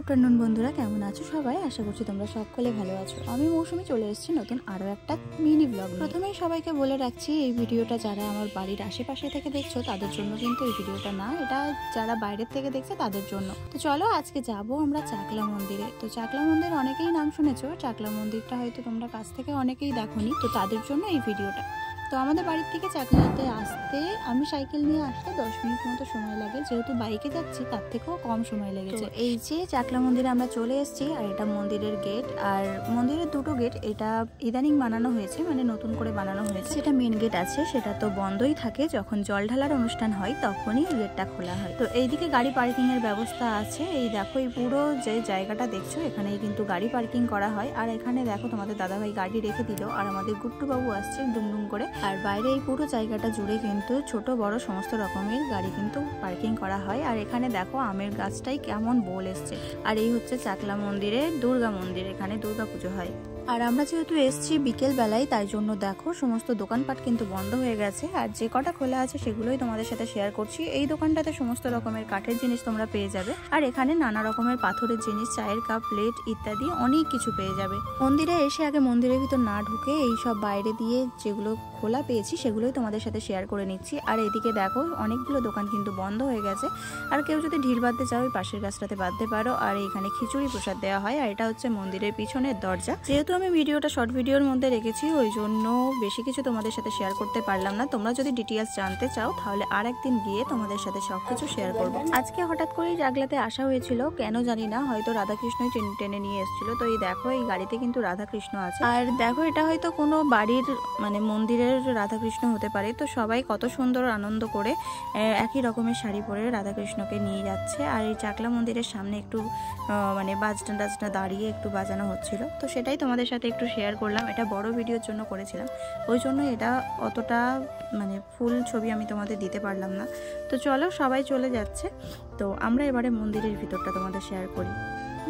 Afternoon বন্ধুরা, কেমন আছো সবাই? আশা করছি তোমরা সকলে ভালো আছো। আমি মৌসুমি চলে এসেছি নতুন আরও একটা মিনি ব্লগ। প্রথমেই সবাইকে বলে রাখছি, এই ভিডিওটা যারা আমার বাড়ির আশেপাশে থেকে দেখছো তাদের জন্য কিন্তু এই ভিডিওটা না, এটা যারা বাইরের থেকে দেখছে তাদের জন্য। তো চলো আজকে যাব আমরা চাকলা মন্দিরে। তো চাকলা মন্দির অনেকেই নাম শুনেছো, চাকলা মন্দিরটা হয়তো তোমরা কাছ থেকে অনেকেই দেখোনি, তো তাদের জন্য এই ভিডিওটা। তো আমাদের বাড়ির থেকে চাকলাতে আসতে আমি সাইকেল নিয়ে আসতে 10 মিনিট মতো সময় লাগে, যেহেতু বাইকে যাচ্ছি তার থেকেও কম সময় লেগেছে। এই যে চাকলা মন্দিরে আমরা চলে এসেছি, আর এটা মন্দিরের গেট। আর মন্দিরের দুটো গেট, এটা ইদানিং বানানো হয়েছে, মানে নতুন করে বানানো হয়েছে। যেটা মেন গেট আছে সেটা তো বন্ধই থাকে, যখন জল ঢালার অনুষ্ঠান হয় তখনই গেটটা খোলা হয়। তো এইদিকে গাড়ি পার্কিং এর ব্যবস্থা আছে। এই দেখো, এই পুরো যে জায়গাটা দেখছো এখানেই কিন্তু গাড়ি পার্কিং করা হয়। আর এখানে দেখো তোমাদের দাদাভাই গাড়ি রেখে দিল, আর আমাদের গুট্টু বাবু আসছে ডুমডুম করে। আর বাইরে এই পুরো জায়গাটা জুড়ে কিন্তু ছোট বড় সমস্ত রকমের গাড়ি কিন্তু পার্কিং করা হয়। আর এখানে দেখো আমের গাছটাই কেমন বোল এসছে। আর এই হচ্ছে চাকলা মন্দিরের দুর্গা মন্দির, এখানে দুর্গা পুজো হয়। আর আমরা যেহেতু এসছি বিকেল বেলায়, তাই জন্য দেখো সমস্ত দোকানপাট কিন্তু বন্ধ হয়ে গেছে। আর যে কটা খোলা আছে সেগুলোই তোমাদের সাথে শেয়ার করছি। এই দোকানটাতে সমস্ত রকমের কাঠের জিনিস তোমরা পেয়ে যাবে, আর এখানে নানা রকমের পাথরের জিনিস, চায়ের কাপ, প্লেট ইত্যাদি অনেক কিছু পেয়ে যাবে। মন্দিরে এসে আগে মন্দিরের ভিতর না ঢুকে এই সব বাইরে দিয়ে যেগুলো খোলা পেয়েছি সেগুলোই তোমাদের সাথে শেয়ার করে নিচ্ছি। আর এদিকে দেখো অনেকগুলো দোকান কিন্তু বন্ধ হয়ে গেছে। আর কেউ যদি ঢিল বাঁধতে চাও ওই পাশের গাছটাতে বাঁধতে পারো। আর এখানে খিচুড়ি প্রসাদ দেওয়া হয়। আর এটা হচ্ছে মন্দিরের পিছনের দরজা। যেহেতু আমি ভিডিওটা শর্ট ভিডিওর মধ্যে রেখেছি, ওই জন্য বেশি কিছু তোমাদের সাথে শেয়ার করতে পারলাম না। তোমরা যদি ডিটেইলস জানতে চাও তাহলে আর একদিন গিয়ে তোমাদের সাথে সবকিছু শেয়ার করবো। আজকে হঠাৎ করেই জাগলাতে আসা হয়েছিল, কেন জানি না, হয়তো রাধাকৃষ্ণই টেনে নিয়ে এসেছিল। তো এই দেখো এই গাড়িতে কিন্তু রাধাকৃষ্ণ আছে। আর দেখো এটা হয়তো কোনো বাড়ির মানে মন্দিরের রাধাকৃষ্ণ হতে পারে। তো সবাই কত সুন্দর আনন্দ করে একই রকমের শাড়ি পরে রাধাকৃষ্ণকে নিয়ে যাচ্ছে। আর এই চাকলা মন্দিরের সামনে একটু মানে বাজনা টাজনা দাঁড়িয়ে একটু বাজানো হচ্ছিল, তো সেটাই তোমাদের সাথে একটু শেয়ার করলাম। এটা বড় ভিডিওর জন্য করেছিলাম, ওই জন্য এটা অতটা মানে ফুল ছবি আমি তোমাদের দিতে পারলাম না। তো চলো সবাই চলে যাচ্ছে, তো আমরা এবারে মন্দিরের ভিতরটা তোমাদের শেয়ার করি।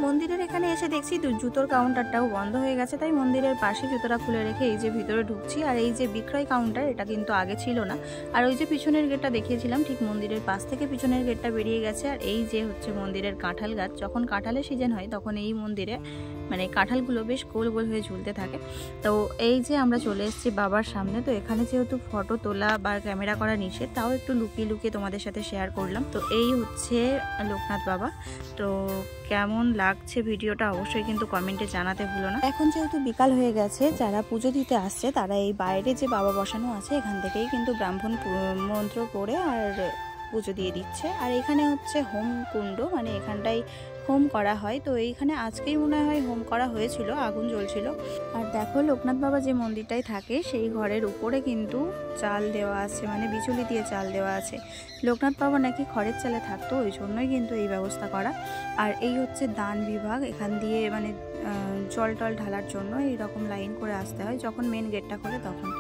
মন্দিরের এখানে এসে দেখছি জুতোর কাউন্টারটাও বন্ধ হয়ে গেছে, তাই মন্দিরের পাশে জুতোটা খুলে রেখে এই যে ভিতরে ঢুকছি। আর এই যে বিক্রয় কাউন্টার, এটা কিন্তু আগে ছিল না। আর ওই যে পিছনের গেটটা দেখিয়েছিলাম, ঠিক মন্দিরের পাশ থেকে পিছনের গেটটা বেরিয়ে গেছে। আর এই যে হচ্ছে মন্দিরের কাঁঠাল গাছ, যখন কাঁঠালের সিজন হয় তখন এই মন্দিরে মানে কাঁঠালগুলো বেশ গোল গোল হয়ে ঝুলতে থাকে। তো এই যে আমরা চলে এসেছি বাবার সামনে। তো এখানে যেহেতু ফটো তোলা বা ক্যামেরা করা নিষেধ, তাও একটু লুকিয়ে লুকিয়ে তোমাদের সাথে শেয়ার করলাম। তো এই হচ্ছে লোকনাথ বাবা। তো কেমন লাগছে ভিডিওটা অবশ্যই কিন্তু কমেন্টে জানাতে ভুলো না। এখন যেহেতু বিকাল হয়ে গেছে, যারা পুজো দিতে আসছে তারা এই বাইরে যে বাবা বসানো আছে এখান থেকেই কিন্তু ব্রাহ্মণ মন্ত্র পড়ে আর পুজো দিয়ে দিচ্ছে। আর এখানে হচ্ছে হোম কুণ্ড, মানে এখানটাই হোম করা হয়। তো এইখানে আজকেই মনে হয় হোম করা হয়েছিল, আগুন জ্বলছিল। আর দেখো লোকনাথ বাবা যে মন্দিরটাই থাকে সেই ঘরের উপরে কিন্তু চাল দেওয়া আছে, মানে বিচুলি দিয়ে চাল দেওয়া আছে। লোকনাথ বাবা নাকি খড়ের চালে থাকতো, ওই জন্যই কিন্তু এই ব্যবস্থা করা। আর এই হচ্ছে দান বিভাগ, এখান দিয়ে মানে জল টল ঢালার জন্য এইরকম লাইন করে আসতে হয় যখন মেন গেটটা খোলে তখন।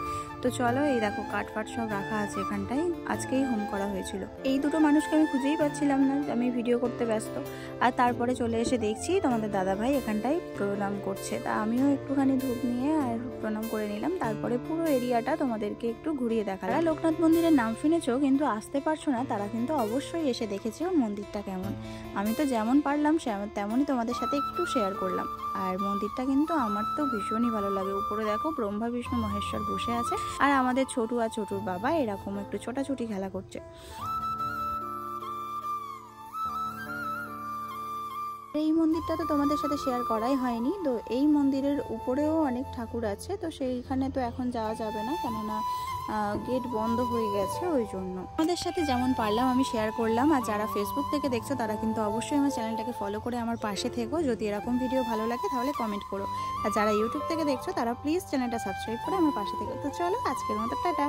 তো চলো এই দেখো কাঠ ফাট সব রাখা আছে এখানটায়, আজকেই হোম করা হয়েছিল। এই দুটো মানুষকে আমি খুঁজেই পাচ্ছিলাম না, আমি ভিডিও করতে ব্যস্ত। আর তারপরে চলে এসে দেখছি তোমাদের দাদাভাই এখানটায় প্রণাম করছে। তা আমিও একটুখানি ধূপ নিয়ে আর প্রণাম করে নিলাম। তারপরে পুরো এরিয়াটা তোমাদেরকে একটু ঘুরিয়ে দেখালাম। লোকনাথ মন্দিরের নাম শুনেছো কিন্তু আসতে পারছো না, তারা কিন্তু অবশ্যই এসে দেখেছো মন্দিরটা কেমন। আমি তো যেমন পারলাম তেমনই তোমাদের সাথে একটু শেয়ার করলাম। আর মন্দিরটা কিন্তু আমার তো ভীষণই ভালো লাগে। উপরে দেখো ব্রহ্মা বিষ্ণু মহেশ্বর বসে আছে, আর আমাদের ছোটু আর ছোটুর বাবা এরকম একটু ছোটাছুটি খেলা করছে। এই মন্দিরটা তো তোমাদের সাথে শেয়ার করাই হয়নি। তো এই মন্দিরের উপরেও অনেক ঠাকুর আছে, তো সেইখানে তো এখন যাওয়া যাবে না, কেননা গেট বন্ধ হয়ে গেছে, ওই জন্য আমাদের সাথে যেমন পারলাম আমি শেয়ার করলাম। আর যারা ফেসবুক থেকে দেখছো তারা কিন্তু অবশ্যই আমার চ্যানেলটাকে ফলো করে আমার পাশে থেকো। যদি এরকম ভিডিও ভালো লাগে তাহলে কমেন্ট করো। আর যারা ইউটিউব থেকে দেখছো তারা প্লিজ চ্যানেলটা সাবস্ক্রাইব করে আমার পাশে থেকো। তো চলো আজকের মতো টাটা।